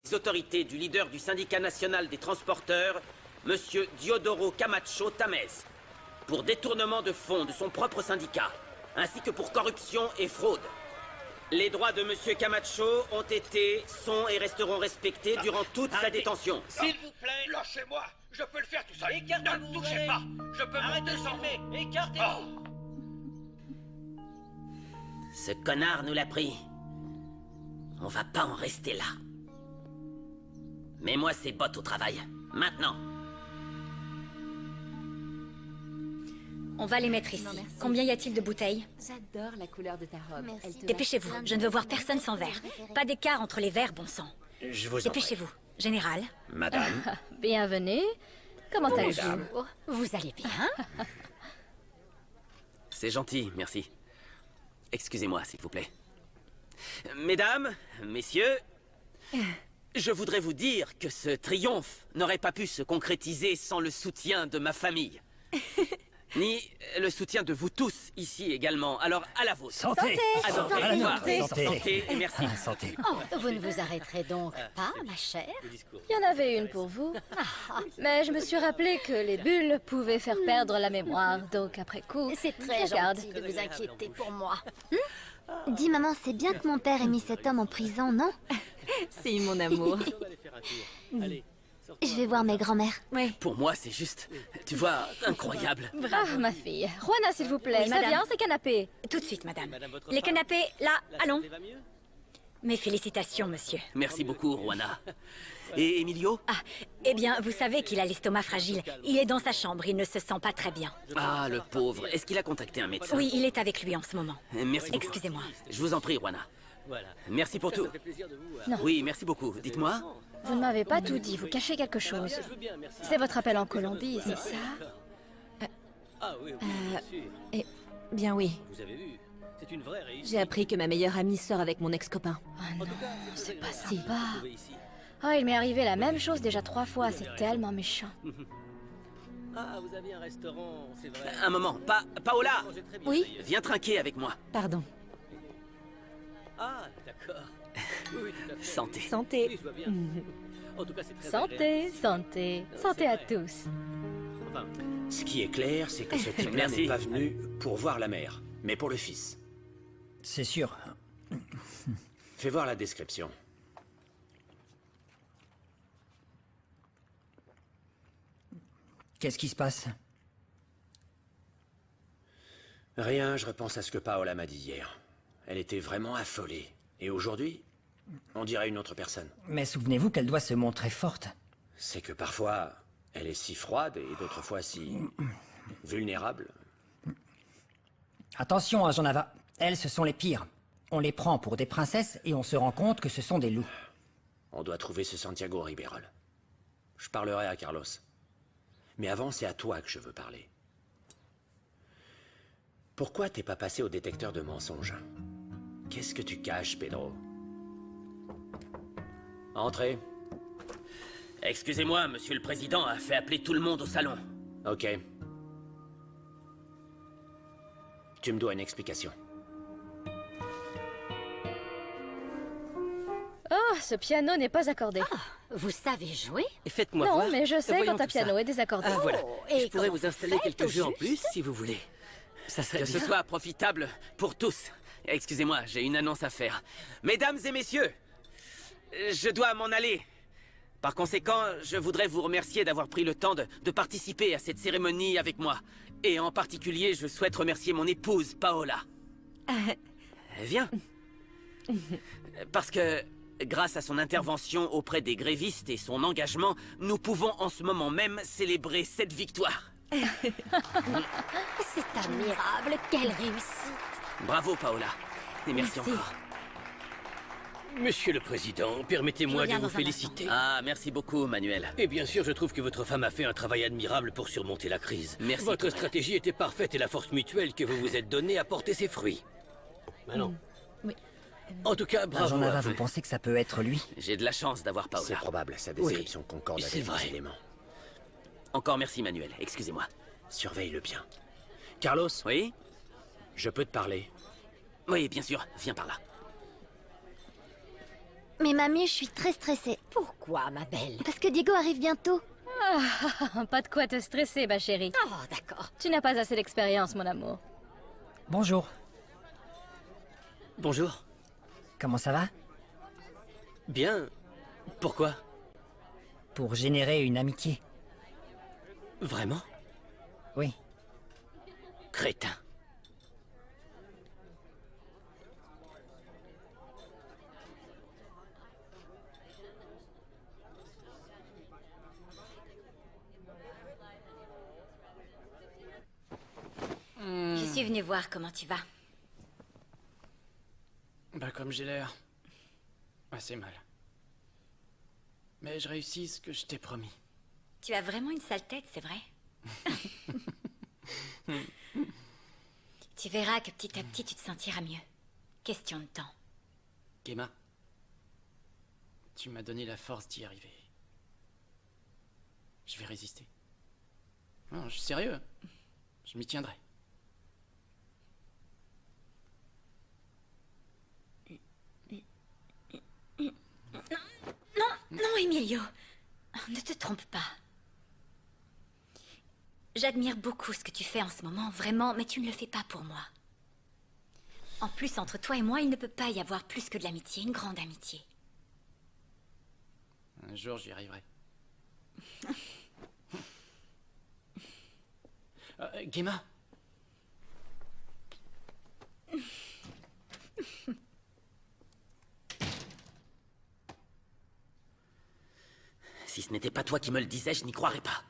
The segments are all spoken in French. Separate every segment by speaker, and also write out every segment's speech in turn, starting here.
Speaker 1: Les autorités du leader du syndicat national des transporteurs, Monsieur Diodoro Camacho Tamez, pour détournement de fonds de son propre syndicat, ainsi que pour corruption et fraude. Les droits de Monsieur Camacho ont été, sont et resteront respectés durant toute sa détention.
Speaker 2: S'il vous plaît. Lâchez-moi. Je peux le faire tout seul.
Speaker 1: Écartez-vous.
Speaker 2: Ne me touchez pas. Je peux monter sans vous.
Speaker 1: Écartez-vous. Ce connard nous l'a pris. On va pas en rester là. Mets-moi ces bottes au travail. Maintenant.
Speaker 3: On va les mettre ici.
Speaker 4: Non, merci.
Speaker 3: Combien y a-t-il de bouteilles?
Speaker 4: J'adore la couleur de ta robe.
Speaker 5: Merci.
Speaker 4: Elle te va
Speaker 3: Dépêchez-vous,
Speaker 4: plein de
Speaker 3: je ne veux voir
Speaker 4: couleurs.
Speaker 3: personne sans verre. Pas d'écart entre les verres, bon sang.
Speaker 1: Je vous en prie.
Speaker 3: Dépêchez-vous. Général,
Speaker 1: Madame.
Speaker 6: Bienvenue. Comment allez-vous?
Speaker 3: vous allez bien?
Speaker 1: C'est gentil, merci. Excusez-moi, s'il vous plaît. Mesdames, messieurs, je voudrais vous dire que ce triomphe n'aurait pas pu se concrétiser sans le soutien de ma famille. Ni le soutien de vous tous ici également. Alors, à la vôtre.
Speaker 7: Santé.
Speaker 1: Alors,
Speaker 7: À la
Speaker 1: au revoir.
Speaker 7: nôtre.
Speaker 1: Santé et merci.
Speaker 7: Santé.
Speaker 5: Oh, vous ne vous arrêterez donc pas, ma chère?
Speaker 6: Il y en avait une pour vous. Mais je me suis rappelé que les bulles pouvaient faire perdre la mémoire, donc après coup,
Speaker 5: C'est très
Speaker 6: je garde.
Speaker 5: gentil de vous inquiéter pour moi.
Speaker 8: Dis maman, c'est bien que mon père ait mis cet homme en prison, non?
Speaker 4: Si, mon amour.
Speaker 8: Je vais voir mes grands-mères.
Speaker 3: Oui.
Speaker 1: Pour moi, c'est juste, tu vois, incroyable.
Speaker 6: Ah, ma fille. Juana, s'il vous plaît,
Speaker 3: Oui,
Speaker 6: ça
Speaker 3: madame.
Speaker 6: vient, ces canapés.
Speaker 3: Tout de suite, madame. Les canapés, là, allons. Mes félicitations, monsieur.
Speaker 1: Merci beaucoup, Juana. Et Emilio?
Speaker 3: Ah, eh bien, vous savez qu'il a l'estomac fragile. Il est dans sa chambre, il ne se sent pas très bien.
Speaker 1: Ah, le pauvre. Est-ce qu'il a contacté un médecin?
Speaker 3: Oui, il est avec lui en ce moment.
Speaker 1: Merci beaucoup.
Speaker 3: Excusez-moi.
Speaker 1: Je vous en prie, Juana. Merci pour tout.
Speaker 6: Non.
Speaker 1: Oui, merci beaucoup. Dites-moi.
Speaker 6: Vous ne m'avez pas tout dit, vous cachez quelque chose. C'est votre appel en Colombie, c'est ça?
Speaker 4: Bien oui. J'ai appris que ma meilleure amie sort avec mon ex-copain.
Speaker 6: Oh non, c'est pas sympa. Oh, il m'est arrivé la même chose déjà 3 fois, c'est tellement méchant.
Speaker 9: Ah, vous aviez un restaurant, c'est vrai.
Speaker 1: Un moment. Paola!
Speaker 4: Oui,
Speaker 1: Viens trinquer avec moi.
Speaker 4: pardon.
Speaker 9: Ah, d'accord. Oui, tout à fait.
Speaker 1: Santé.
Speaker 4: Santé.
Speaker 9: Oui, je vois bien. En tout cas, c'est très
Speaker 6: Santé,
Speaker 9: agréable.
Speaker 6: santé, santé à tous.
Speaker 9: Enfin,
Speaker 2: Ce qui est clair, c'est que ce type-là
Speaker 1: Merci.
Speaker 2: n'est pas venu pour voir la mère, mais pour le fils.
Speaker 7: C'est sûr.
Speaker 2: Fais voir la description.
Speaker 7: Qu'est-ce qui se passe?
Speaker 2: Rien, je repense à ce que Paola m'a dit hier. Elle était vraiment affolée. Et aujourd'hui, on dirait une autre personne.
Speaker 7: Mais souvenez-vous qu'elle doit se montrer forte.
Speaker 2: C'est que parfois, elle est si froide et d'autres fois si vulnérable.
Speaker 7: Attention, Agent Nava. Elles, ce sont les pires. On les prend pour des princesses et on se rend compte que ce sont des loups.
Speaker 2: On doit trouver ce Santiago Ribeirol. Je parlerai à Carlos. Mais avant, c'est à toi que je veux parler. Pourquoi t'es pas passé au détecteur de mensonges? Qu'est-ce que tu caches, Pedro? Entrez.
Speaker 1: Excusez-moi, monsieur le président a fait appeler tout le monde au salon.
Speaker 2: Ok. Tu me dois une explication.
Speaker 6: Oh, ce piano n'est pas accordé.
Speaker 5: Vous savez jouer?
Speaker 9: faites-moi
Speaker 6: Non,
Speaker 9: voir.
Speaker 6: mais je sais
Speaker 9: Voyons
Speaker 6: quand un
Speaker 9: tout ça.
Speaker 6: piano est désaccordé.
Speaker 9: Ah, voilà.
Speaker 5: et
Speaker 9: Je pourrais
Speaker 5: comment
Speaker 9: vous installer
Speaker 5: faites
Speaker 9: quelques
Speaker 5: au
Speaker 9: jeux en
Speaker 5: juste
Speaker 9: plus, si vous voulez. Ça serait
Speaker 1: Que
Speaker 9: bien.
Speaker 1: ce soit profitable pour tous. Excusez-moi, j'ai une annonce à faire. Mesdames et messieurs, je dois m'en aller. Par conséquent, je voudrais vous remercier d'avoir pris le temps de participer à cette cérémonie avec moi. Et en particulier, je souhaite remercier mon épouse, Paola. Viens. Parce que, grâce à son intervention auprès des grévistes et son engagement, nous pouvons en ce moment même célébrer cette victoire.
Speaker 5: C'est admirable, quelle réussite!
Speaker 1: Bravo, Paola. Et merci encore.
Speaker 9: Monsieur le Président, permettez-moi
Speaker 5: Je
Speaker 9: de
Speaker 5: reviens
Speaker 9: vous
Speaker 5: dans un
Speaker 9: féliciter.
Speaker 1: Ah, merci beaucoup, Manuel.
Speaker 9: Et bien sûr, je trouve que votre femme a fait un travail admirable pour surmonter la crise.
Speaker 1: Merci,
Speaker 9: Votre
Speaker 1: Corinne.
Speaker 9: stratégie était parfaite et la force mutuelle que vous vous êtes donnée a porté ses fruits. Maintenant.
Speaker 4: Oui.
Speaker 9: En tout cas, bravo
Speaker 7: Agent
Speaker 9: à
Speaker 7: Nava,
Speaker 9: vous.
Speaker 7: vous pensez que ça peut être lui?
Speaker 1: J'ai de la chance d'avoir
Speaker 2: C'est
Speaker 1: Paola.
Speaker 2: probable, sa description concorde
Speaker 9: c'est
Speaker 2: avec les
Speaker 9: vrai.
Speaker 2: éléments.
Speaker 1: Encore merci, Manuel. Excusez-moi.
Speaker 2: Surveille-le bien. Carlos,
Speaker 1: Oui?
Speaker 2: je peux te parler.
Speaker 1: Oui, bien sûr. Viens par là.
Speaker 8: Mais mamie, je suis très stressée.
Speaker 5: Pourquoi, ma belle?
Speaker 8: Parce que Diego arrive bientôt.
Speaker 6: Pas de quoi te stresser, ma chérie.
Speaker 5: Oh, d'accord.
Speaker 6: Tu n'as pas assez d'expérience, mon amour.
Speaker 7: Bonjour.
Speaker 9: Bonjour.
Speaker 7: Comment ça va?
Speaker 9: Bien. Pourquoi?
Speaker 7: Pour générer une amitié.
Speaker 9: Vraiment?
Speaker 7: Oui.
Speaker 9: Crétin.
Speaker 3: Je suis venue voir comment tu vas.
Speaker 10: Bah comme j'ai l'air. Assez mal. Mais je réussis ce que je t'ai promis.
Speaker 3: Tu as vraiment une sale tête, c'est vrai. Tu verras que petit à petit tu te sentiras mieux. Question de temps.
Speaker 10: Gemma, tu m'as donné la force d'y arriver. Je vais résister. Non, je suis sérieux. Je m'y tiendrai.
Speaker 3: Non, Emilio. Ne te trompe pas. J'admire beaucoup ce que tu fais en ce moment, vraiment, mais tu ne le fais pas pour moi. En plus, entre toi et moi, il ne peut pas y avoir plus que de l'amitié, une grande amitié.
Speaker 10: Un jour, j'y arriverai. Gemma.
Speaker 1: Si ce n'était pas toi qui me le disais, je n'y croirais pas.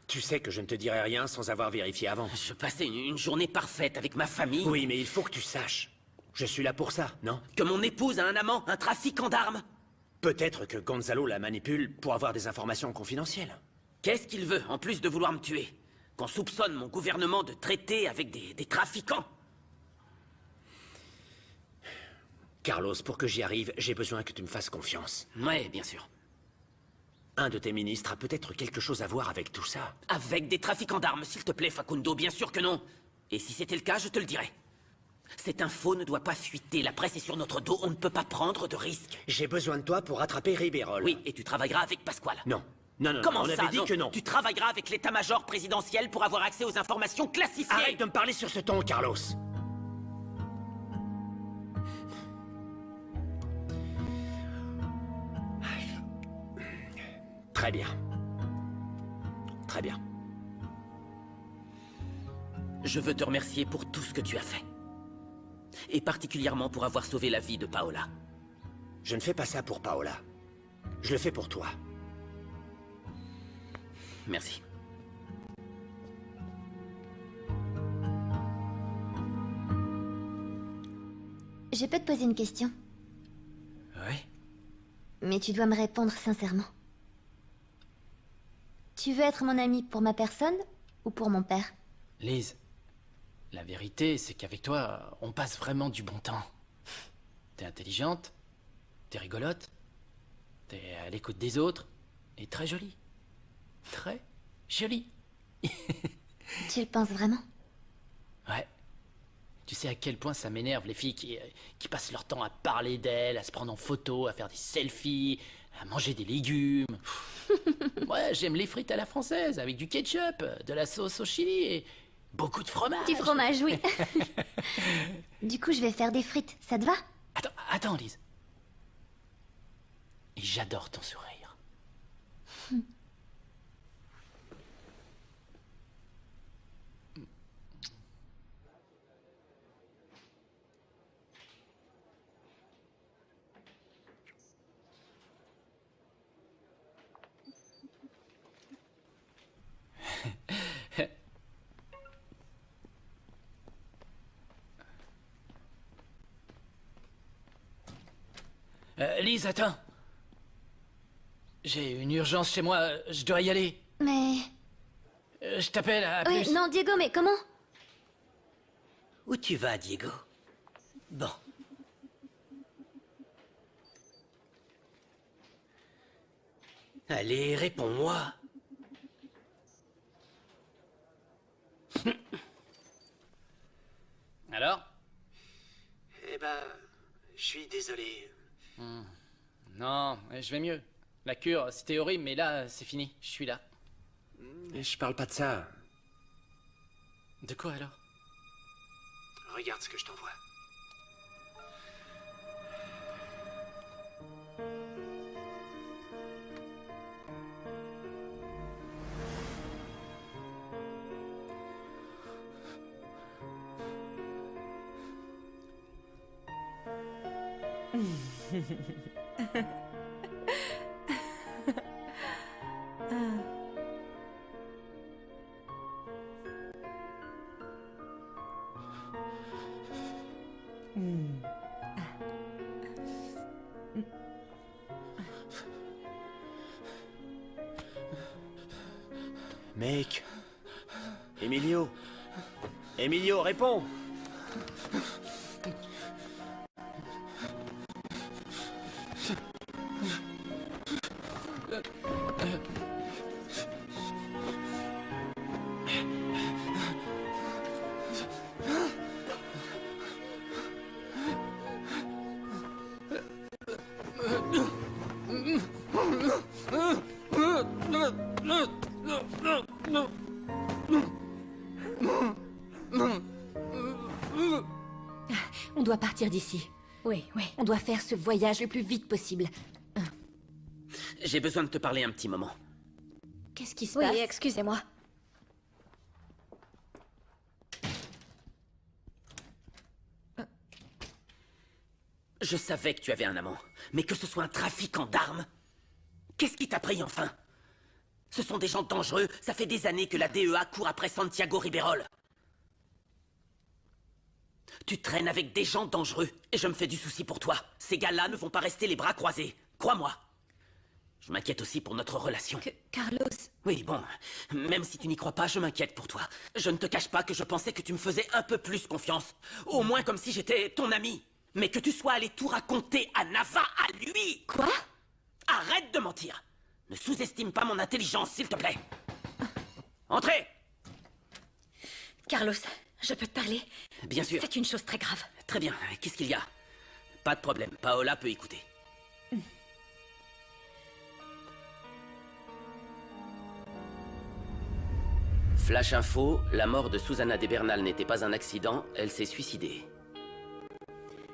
Speaker 2: Tu sais que je ne te dirai rien sans avoir vérifié avant.
Speaker 1: Je passais une journée parfaite avec ma famille.
Speaker 2: Oui, mais il faut que tu saches. Je suis là pour ça, non?
Speaker 1: Que mon épouse a un amant, un trafiquant d'armes.
Speaker 2: Peut-être que Gonzalo la manipule pour avoir des informations confidentielles.
Speaker 1: Qu'est-ce qu'il veut, en plus de vouloir me tuer? Qu'on soupçonne mon gouvernement de traiter avec des trafiquants?
Speaker 2: Carlos, pour que j'y arrive, j'ai besoin que tu me fasses confiance.
Speaker 1: Ouais, bien sûr.
Speaker 2: Un de tes ministres a peut-être quelque chose à voir avec tout ça.
Speaker 1: Avec des trafiquants d'armes, s'il te plaît, Facundo, bien sûr que non. Et si c'était le cas, je te le dirais. Cette info ne doit pas fuiter, la presse est sur notre dos, on ne peut pas prendre de risques.
Speaker 2: J'ai besoin de toi pour rattraper Ribeirol.
Speaker 1: Oui, et tu travailleras avec Pasquale.
Speaker 2: Non. Non, non,
Speaker 1: Comment
Speaker 2: non, on
Speaker 1: ça,
Speaker 2: avait dit
Speaker 1: non?
Speaker 2: que non.
Speaker 1: Tu travailleras avec l'état-major présidentiel pour avoir accès aux informations classifiées.
Speaker 2: Arrête de me parler sur ce ton, Carlos. Très bien. Très bien.
Speaker 1: Je veux te remercier pour tout ce que tu as fait. Et particulièrement pour avoir sauvé la vie de Paola.
Speaker 2: Je ne fais pas ça pour Paola. Je le fais pour toi.
Speaker 1: Merci.
Speaker 8: Je peux te poser une question?
Speaker 10: Oui.
Speaker 8: Mais tu dois me répondre sincèrement. Tu veux être mon ami pour ma personne ou pour mon père?
Speaker 10: Lise, la vérité, c'est qu'avec toi, on passe vraiment du bon temps. T'es intelligente, t'es rigolote, t'es à l'écoute des autres, et très jolie. Très jolie.
Speaker 8: Tu le penses vraiment?
Speaker 10: Ouais. Tu sais à quel point ça m'énerve les filles qui passent leur temps à parler d'elles, à se prendre en photo, à faire des selfies, à manger des légumes. Ouais, j'aime les frites à la française, avec du ketchup, de la sauce au chili et beaucoup de fromage.
Speaker 8: Du fromage, oui. Du coup, je vais faire des frites, ça te va?
Speaker 10: Attends, Lise. Et j'adore ton sourire. Lise, attends. J'ai une urgence chez moi, je dois y aller.
Speaker 8: Mais...
Speaker 10: Je t'appelle, à
Speaker 8: Oui,
Speaker 10: plus.
Speaker 8: non, Diego, mais comment?
Speaker 9: Où tu vas, Diego? Bon. Allez, réponds-moi.
Speaker 10: Alors?
Speaker 2: Eh ben, je suis désolé.
Speaker 10: je vais mieux. La cure, c'était horrible, mais là, c'est fini. Je suis là.
Speaker 2: Je parle pas de ça.
Speaker 10: De quoi alors?
Speaker 2: Regarde ce que je t'envoie. Mec. Emilio. Emilio, réponds.
Speaker 4: On doit partir d'ici.
Speaker 6: Oui, oui.
Speaker 4: On doit faire ce voyage le plus vite possible.
Speaker 1: J'ai besoin de te parler un petit moment.
Speaker 4: Qu'est-ce qui se
Speaker 6: Oui,
Speaker 4: passe?
Speaker 6: excusez-moi.
Speaker 1: Je savais que tu avais un amant, mais que ce soit un trafiquant d'armes? Qu'est-ce qui t'a pris enfin? Ce sont des gens dangereux, ça fait des années que la DEA court après Santiago Ribeirol. Tu traînes avec des gens dangereux, et je me fais du souci pour toi. Ces gars-là ne vont pas rester les bras croisés, crois-moi. Je m'inquiète aussi pour notre relation.
Speaker 4: Carlos...
Speaker 1: Oui, bon, même si tu n'y crois pas, je m'inquiète pour toi. Je ne te cache pas que je pensais que tu me faisais un peu plus confiance. Au moins comme si j'étais ton ami. Mais que tu sois allé tout raconter à Nava, à lui.
Speaker 4: Quoi?
Speaker 1: Arrête de mentir. Ne sous-estime pas mon intelligence, s'il te plaît. Entrez.
Speaker 3: Carlos, je peux te parler?
Speaker 1: Bien sûr.
Speaker 3: C'est une chose très grave.
Speaker 1: Très bien, qu'est-ce qu'il y a? Pas de problème, Paola peut écouter. Flash info, la mort de Susana de Bernal n'était pas un accident, elle s'est suicidée.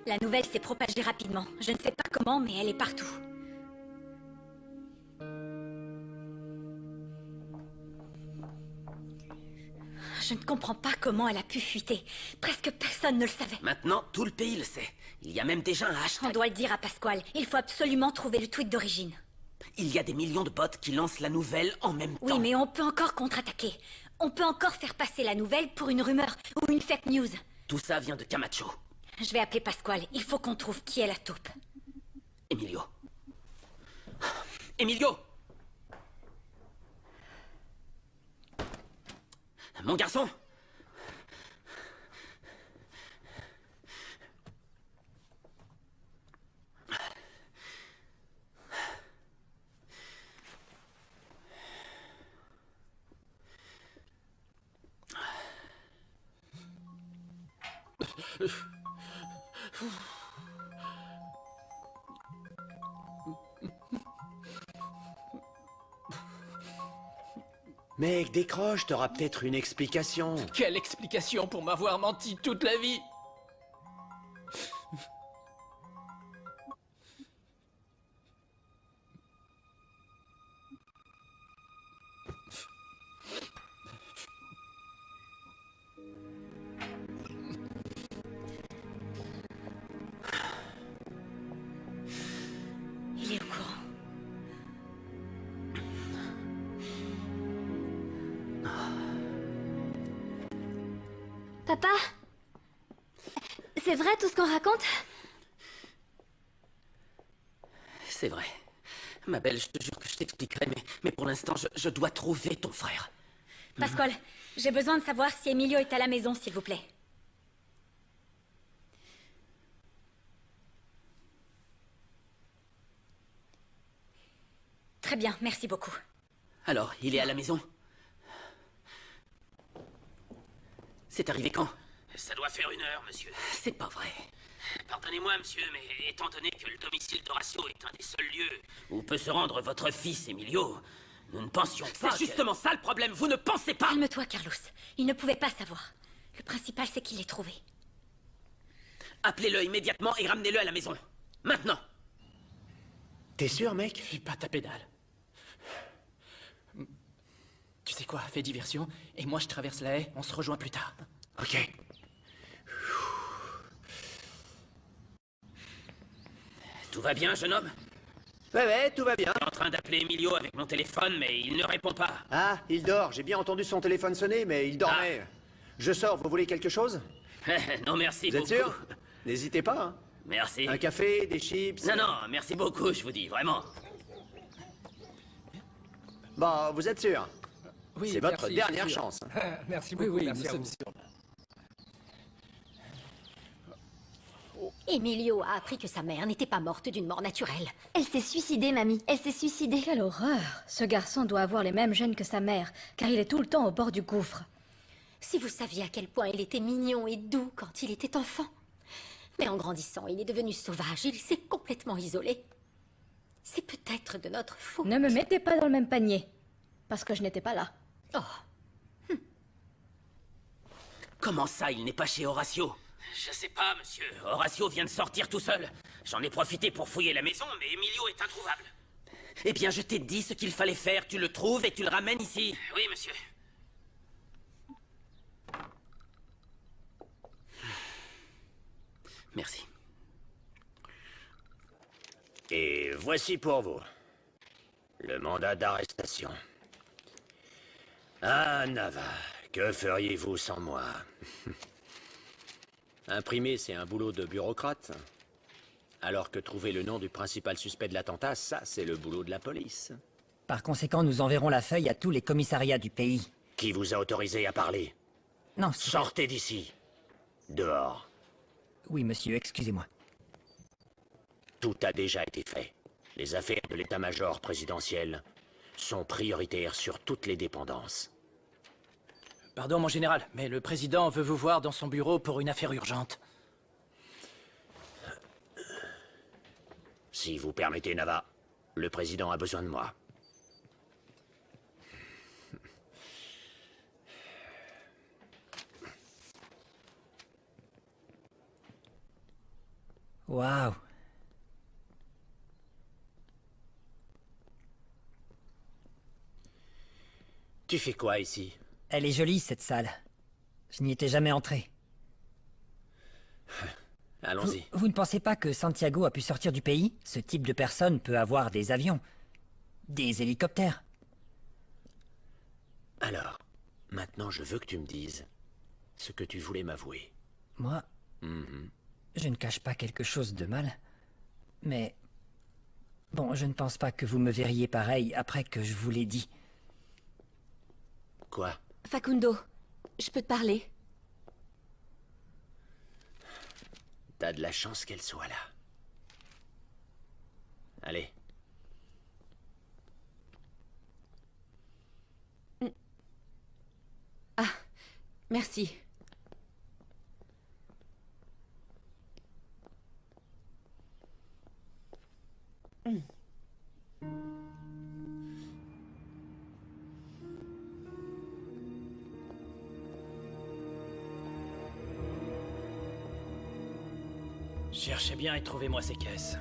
Speaker 3: La nouvelle s'est propagée rapidement. Je ne sais pas comment, mais elle est partout. Je ne comprends pas comment elle a pu fuiter. Presque personne ne le savait.
Speaker 1: Maintenant, tout le pays le sait. Il y a même déjà un hashtag.
Speaker 3: On doit le dire à Pasquale. Il faut absolument trouver le tweet d'origine.
Speaker 1: Il y a des millions de bots qui lancent la nouvelle en même temps.
Speaker 3: Oui, mais on peut encore contre-attaquer. On peut encore faire passer la nouvelle pour une rumeur ou une fake news.
Speaker 1: Tout ça vient de Camacho.
Speaker 3: Je vais appeler Pasquale. Il faut qu'on trouve qui est la taupe.
Speaker 1: Emilio. Emilio! Mon garçon!
Speaker 2: Mec, décroche, t'auras peut-être une explication.
Speaker 10: Quelle explication pour m'avoir menti toute la vie?
Speaker 3: Il est au courant.
Speaker 8: Papa? C'est vrai tout ce qu'on raconte?
Speaker 1: C'est vrai. Ma belle, je te jure que je t'expliquerai, mais pour l'instant, je dois trouver ton frère.
Speaker 3: Pasquale, j'ai besoin de savoir si Emilio est à la maison, s'il vous plaît. Très bien, merci beaucoup.
Speaker 1: Alors, il est à la maison? C'est arrivé quand?
Speaker 2: Ça doit faire 1 heure, monsieur.
Speaker 1: C'est pas vrai. Pardonnez-moi, monsieur, mais étant donné que le domicile d'Horatio est un des seuls lieux où peut se rendre votre fils, Emilio, nous ne pensions pas. C'est justement ça le problème, vous ne pensez pas.
Speaker 3: Calme-toi, Carlos. Il ne pouvait pas savoir. Le principal, c'est qu'il l'ait trouvé.
Speaker 1: Appelez-le immédiatement et ramenez-le à la maison. Maintenant.
Speaker 2: T'es sûr, mec?
Speaker 10: Fais pas ta pédale. Tu sais quoi, fais diversion, et moi je traverse la haie, on se rejoint plus tard.
Speaker 2: Ok.
Speaker 1: Tout va bien, jeune homme?
Speaker 2: Ouais, tout va bien.
Speaker 1: Je suis en train d'appeler Emilio avec mon téléphone, mais il ne répond pas.
Speaker 2: Ah, il dort. J'ai bien entendu son téléphone sonner, mais il dormait. Je sors, vous voulez quelque chose?
Speaker 1: Non, merci
Speaker 2: Vous êtes
Speaker 1: beaucoup.
Speaker 2: sûr? N'hésitez pas, hein.
Speaker 1: Merci.
Speaker 2: Un café, des chips?
Speaker 1: Non, merci beaucoup, je vous dis, vraiment.
Speaker 2: Bon, vous êtes sûr?
Speaker 11: Oui,
Speaker 2: c'est votre
Speaker 11: merci,
Speaker 2: dernière
Speaker 11: sûr.
Speaker 2: chance.
Speaker 11: Merci beaucoup,
Speaker 10: Oui,
Speaker 11: merci
Speaker 10: nous
Speaker 11: à
Speaker 10: sommes
Speaker 11: vous.
Speaker 10: sûrs.
Speaker 5: Emilio a appris que sa mère n'était pas morte d'une mort naturelle.
Speaker 8: Elle s'est suicidée, mamie. Elle s'est suicidée.
Speaker 6: Quelle horreur! Ce garçon doit avoir les mêmes gènes que sa mère, car il est tout le temps au bord du gouffre.
Speaker 5: Si vous saviez à quel point il était mignon et doux quand il était enfant. Mais en grandissant, il est devenu sauvage, il s'est complètement isolé. C'est peut-être de notre faute.
Speaker 6: Ne me mettez pas dans le même panier, parce que je n'étais pas là.
Speaker 5: Oh,
Speaker 1: Comment ça, il n'est pas chez Horatio? Je sais pas, monsieur. Horatio vient de sortir tout seul. J'en ai profité pour fouiller la maison, mais Emilio est introuvable. Eh bien, je t'ai dit ce qu'il fallait faire. Tu le trouves et tu le ramènes ici. Oui, monsieur. Merci.
Speaker 2: Et voici pour vous le mandat d'arrestation. Ah, Nava, que feriez-vous sans moi? Imprimer, c'est un boulot de bureaucrate. Alors que trouver le nom du principal suspect de l'attentat, ça, c'est le boulot de la police.
Speaker 7: Par conséquent, nous enverrons la feuille à tous les commissariats du pays.
Speaker 2: Qui vous a autorisé à parler?
Speaker 7: Non,
Speaker 2: Sortez d'ici. Dehors.
Speaker 7: Oui, monsieur, excusez-moi.
Speaker 2: Tout a déjà été fait. Les affaires de l'état-major présidentiel sont prioritaires sur toutes les dépendances.
Speaker 10: Pardon, mon général, mais le président veut vous voir dans son bureau pour une affaire urgente.
Speaker 2: Si vous permettez, Nava, le président a besoin de moi.
Speaker 7: Waouh.
Speaker 2: Tu fais quoi ici?
Speaker 7: Elle est jolie, cette salle. Je n'y étais jamais entré.
Speaker 2: Allons-y.
Speaker 7: Vous ne pensez pas que Santiago a pu sortir du pays? Ce type de personne peut avoir des avions, des hélicoptères.
Speaker 2: Alors, maintenant je veux que tu me dises ce que tu voulais m'avouer.
Speaker 7: Moi, je ne cache pas quelque chose de mal. Mais... bon, je ne pense pas que vous me verriez pareil après que je vous l'ai dit.
Speaker 2: Quoi?
Speaker 4: Facundo, je peux te parler?
Speaker 2: T'as de la chance qu'elle soit là. Allez.
Speaker 4: Ah, merci.
Speaker 10: Cherchez bien et trouvez-moi ces caisses.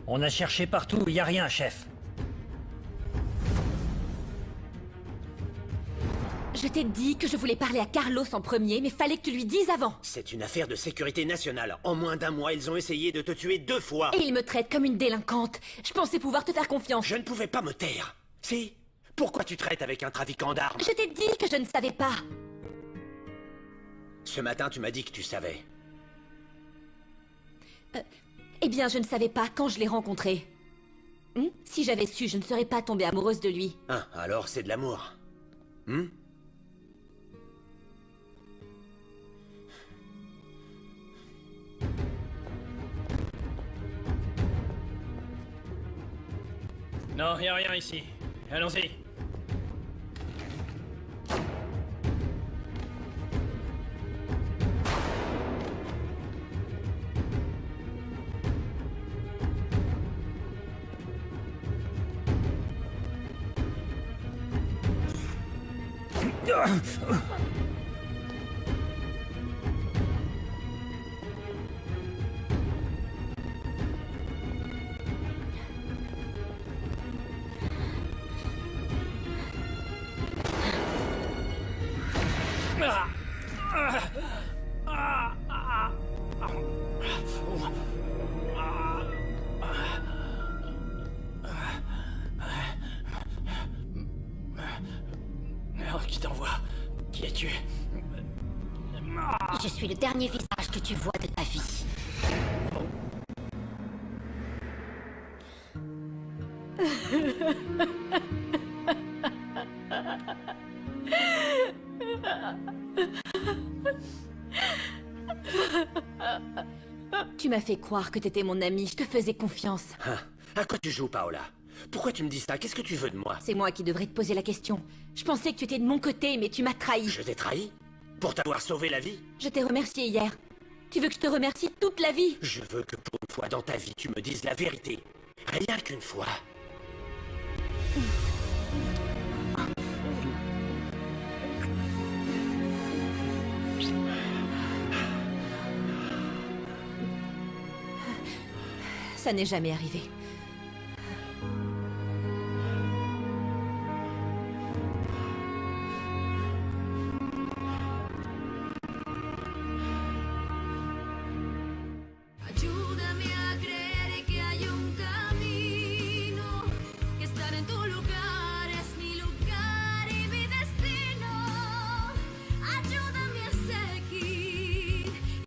Speaker 7: On a cherché partout, il n'y a rien, chef.
Speaker 4: Je t'ai dit que je voulais parler à Carlos en premier, mais fallait que tu lui dises avant.
Speaker 2: C'est une affaire de sécurité nationale. En moins d'un mois, ils ont essayé de te tuer 2 fois.
Speaker 4: Et il me traite comme une délinquante. Je pensais pouvoir te faire confiance.
Speaker 2: Je ne pouvais pas me taire. Si? Pourquoi tu traites avec un trafiquant d'armes?
Speaker 4: Je t'ai dit que je ne savais pas.
Speaker 2: Ce matin, tu m'as dit que tu savais.
Speaker 4: Eh bien, je ne savais pas quand je l'ai rencontré. Si j'avais su, je ne serais pas tombée amoureuse de lui.
Speaker 2: Ah, alors c'est de l'amour.
Speaker 10: Non, y a rien ici. Allons-y. Qui t'envoie? Qui es-tu?
Speaker 5: Je suis le dernier visage que tu vois de ta vie.
Speaker 4: Tu m'as fait croire que t'étais mon ami, je te faisais confiance.
Speaker 2: Hein? À quoi tu joues, Paola? Pourquoi tu me dis ça? Qu'est-ce que tu veux de moi?
Speaker 4: C'est moi qui devrais te poser la question. Je pensais que tu étais de mon côté, mais tu m'as trahi.
Speaker 2: Je t'ai trahi? Pour t'avoir sauvé la vie?
Speaker 4: Je t'ai remercié hier. Tu veux que je te remercie toute la vie?
Speaker 2: Je veux que pour une fois dans ta vie, tu me dises la vérité. Rien qu'une fois.
Speaker 4: Ça n'est jamais arrivé.